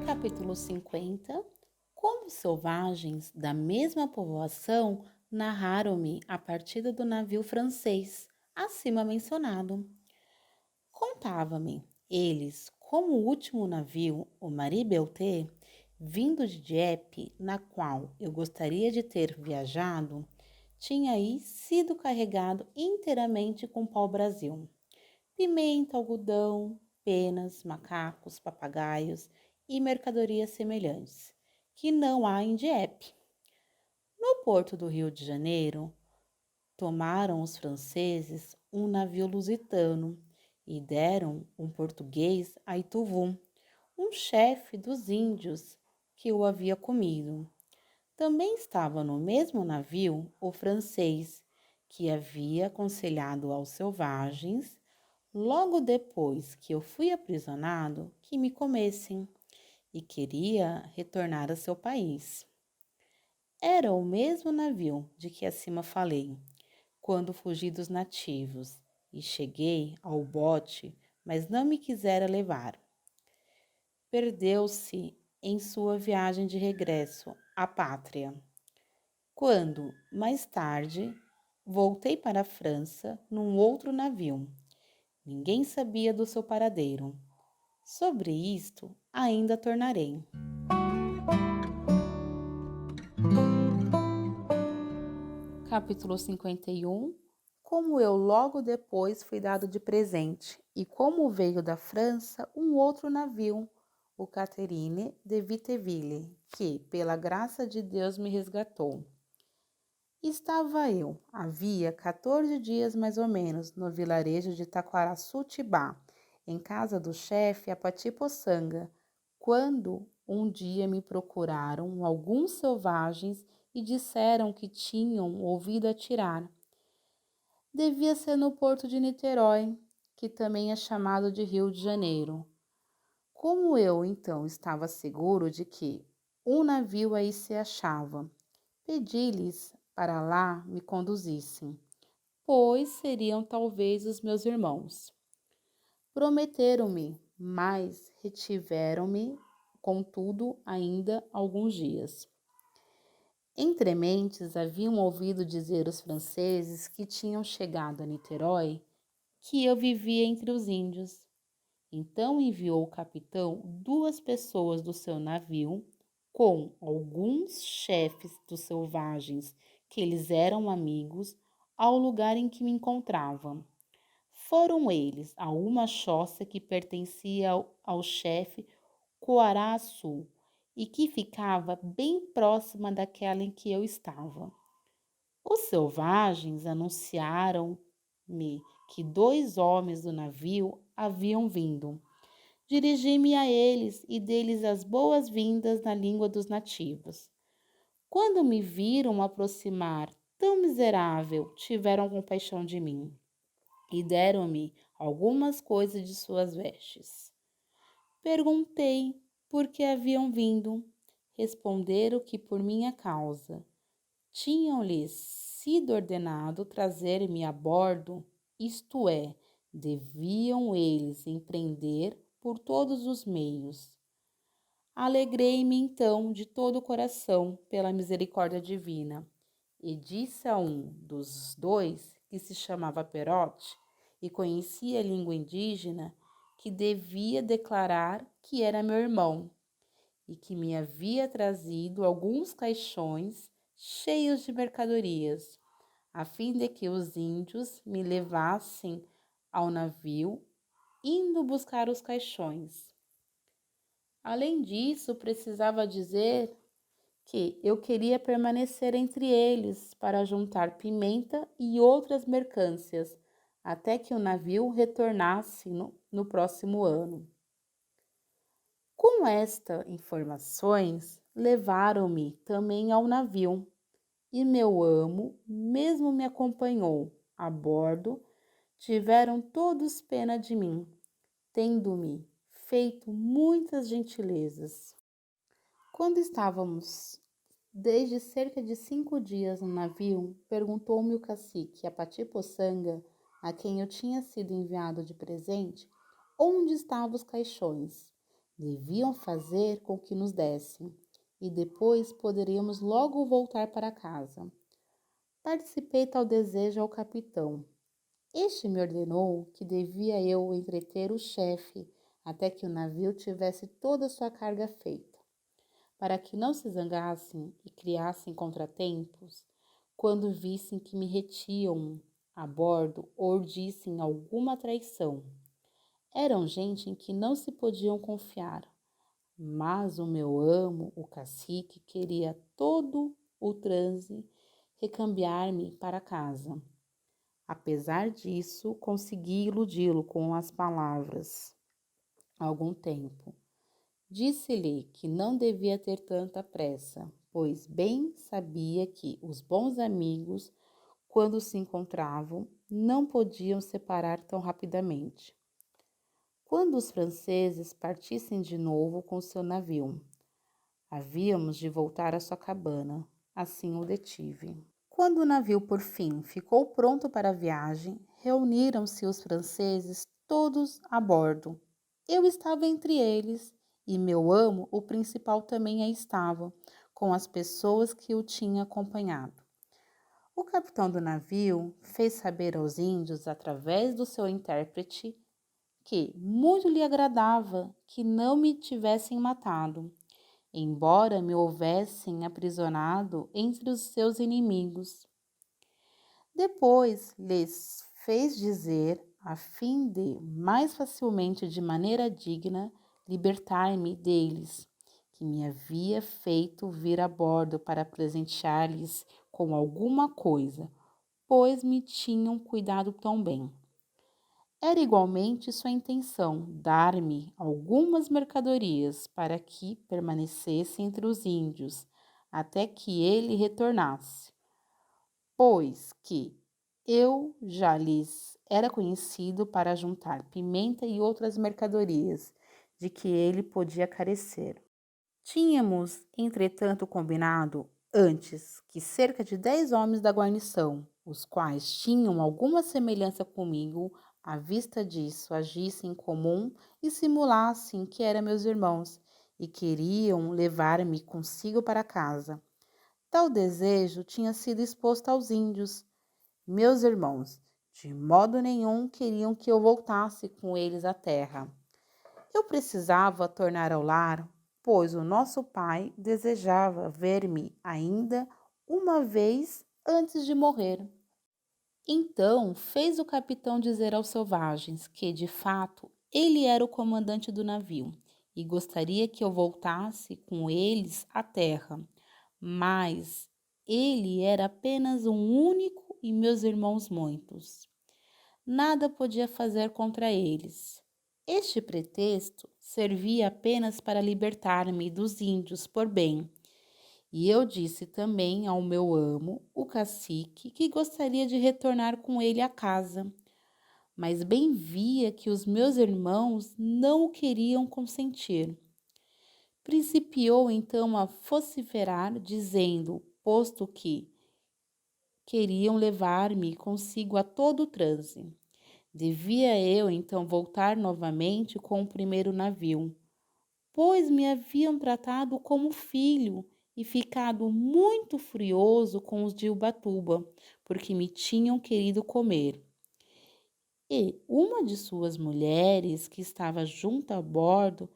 Capítulo 50. Como os selvagens da mesma povoação narraram-me a partida do navio francês, acima mencionado. Contava-me eles como o último navio, o Marie Belté, vindo de Dieppe, na qual eu gostaria de ter viajado, tinha aí sido carregado inteiramente com pau-brasil, pimenta, algodão, penas, macacos, papagaios e mercadorias semelhantes, que não há em Dieppe. No porto do Rio de Janeiro, tomaram os franceses um navio lusitano e deram um português a Ituvu, um chefe dos índios que o havia comido. Também estava no mesmo navio o francês, que havia aconselhado aos selvagens, logo depois que eu fui aprisionado, que me comessem, e queria retornar a seu país. Era o mesmo navio de que acima falei, quando fugi dos nativos, e cheguei ao bote, mas não me quisera levar. Perdeu-se em sua viagem de regresso à pátria. Quando, mais tarde, voltei para a França num outro navio. Ninguém sabia do seu paradeiro. Sobre isto ainda tornarei. Capítulo 51. Como eu logo depois fui dado de presente, e como veio da França um outro navio, o Catherine de Vitteville, que, pela graça de Deus, me resgatou. Estava eu, havia 14 dias mais ou menos, no vilarejo de Taquaraçu-Tibá, em casa do chefe Apati Poçanga, quando um dia me procuraram alguns selvagens e disseram que tinham ouvido atirar. Devia ser no porto de Niterói, que também é chamado de Rio de Janeiro. Como eu, então, estava seguro de que um navio aí se achava, pedi-lhes para lá me conduzissem, pois seriam talvez os meus irmãos. Prometeram-me, mas retiveram-me, contudo, ainda alguns dias. Entre mentes haviam ouvido dizer os franceses que tinham chegado a Niterói que eu vivia entre os índios. Então enviou o capitão 2 pessoas do seu navio com alguns chefes dos selvagens que eles eram amigos ao lugar em que me encontrava. Foram eles a uma choça que pertencia ao chefe Coaraçu e que ficava bem próxima daquela em que eu estava. Os selvagens anunciaram-me que 2 homens do navio haviam vindo. Dirigi-me a eles e dei-lhes as boas-vindas na língua dos nativos. Quando me viram aproximar tão miserável, tiveram compaixão de mim e deram-me algumas coisas de suas vestes. Perguntei por que haviam vindo. Responderam que por minha causa. Tinham-lhes sido ordenado trazer-me a bordo, isto é, deviam eles empreender por todos os meios. Alegrei-me então de todo o coração pela misericórdia divina, e disse a um dos 2, que se chamava Perote, e conhecia a língua indígena, que devia declarar que era meu irmão, e que me havia trazido alguns caixões cheios de mercadorias, a fim de que os índios me levassem ao navio, indo buscar os caixões. Além disso, precisava dizer que eu queria permanecer entre eles para juntar pimenta e outras mercâncias, até que o navio retornasse no próximo ano. Com estas informações, levaram-me também ao navio, e meu amo mesmo me acompanhou a bordo. Tiveram todos pena de mim, tendo-me feito muitas gentilezas. Quando estávamos desde cerca de 5 dias no navio, perguntou-me o cacique Apati Poçanga, a quem eu tinha sido enviado de presente, onde estavam os caixões, Deviam fazer com que nos dessem, e depois poderíamos logo voltar para casa. Participei tal desejo ao capitão. Este me ordenou que devia eu entreter o chefe até que o navio tivesse toda a sua carga feita, para que não se zangassem e criassem contratempos quando vissem que me retiam a bordo ou urdissem alguma traição. Eram gente em que não se podiam confiar, mas o meu amo, o cacique, queria todo o transe recambiar-me para casa. Apesar disso, consegui iludi-lo com as palavras. Algum tempo. Disse-lhe que não devia ter tanta pressa, pois bem sabia que os bons amigos, quando se encontravam, não podiam separar tão rapidamente. Quando os franceses partissem de novo com seu navio, havíamos de voltar à sua cabana, assim o detive. Quando o navio, por fim, ficou pronto para a viagem, reuniram-se os franceses todos a bordo. Eu estava entre eles, e meu amo, o principal, também aí estava, com as pessoas que o tinham acompanhado. O capitão do navio fez saber aos índios, através do seu intérprete, que muito lhe agradava que não me tivessem matado, embora me houvessem aprisionado entre os seus inimigos. Depois lhes fez dizer, a fim de, mais facilmente de maneira digna, libertar-me deles, que me havia feito vir a bordo para presentear-lhes com alguma coisa, pois me tinham cuidado tão bem. Era igualmente sua intenção dar-me algumas mercadorias para que permanecesse entre os índios, até que ele retornasse, pois que eu já lhes era conhecido para juntar pimenta e outras mercadorias, de que ele podia carecer. Tínhamos, entretanto, combinado antes que cerca de 10 homens da guarnição, os quais tinham alguma semelhança comigo, à vista disso, agissem em comum e simulassem que eram meus irmãos e queriam levar-me consigo para casa. Tal desejo tinha sido exposto aos índios, meus irmãos. De modo nenhum queriam que eu voltasse com eles à terra. Eu precisava tornar ao lar, pois o nosso pai desejava ver-me ainda uma vez antes de morrer. Então fez o capitão dizer aos selvagens que, de fato, ele era o comandante do navio e gostaria que eu voltasse com eles à terra, mas ele era apenas um único e meus irmãos muitos. Nada podia fazer contra eles. Este pretexto servia apenas para libertar-me dos índios por bem. E eu disse também ao meu amo, o cacique, que gostaria de retornar com ele à casa, mas bem via que os meus irmãos não o queriam consentir. Principiou então a vociferar, dizendo, posto que queriam levar-me consigo a todo o transe. Devia eu então voltar novamente com o primeiro navio, pois me haviam tratado como filho e ficado muito furioso com os de Ubatuba, porque me tinham querido comer. E uma de suas mulheres, que estava junto a bordo,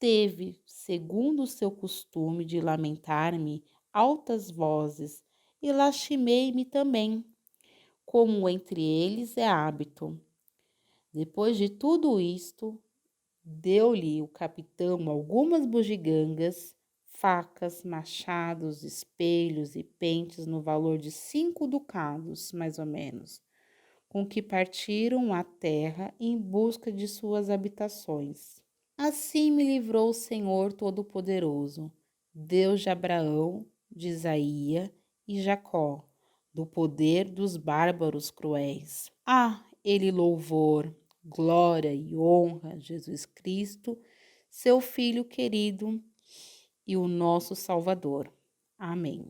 teve, segundo o seu costume de lamentar-me, altas vozes, e lastimei-me também, como entre eles é hábito. Depois de tudo isto, deu-lhe o capitão algumas bugigangas, facas, machados, espelhos e pentes no valor de 5 ducados, mais ou menos, com que partiram a terra em busca de suas habitações. Assim me livrou o Senhor Todo-Poderoso, Deus de Abraão, de Isaías e Jacó, do poder dos bárbaros cruéis. Ele louvor, glória e honra a Jesus Cristo, seu Filho querido e o nosso Salvador. Amém.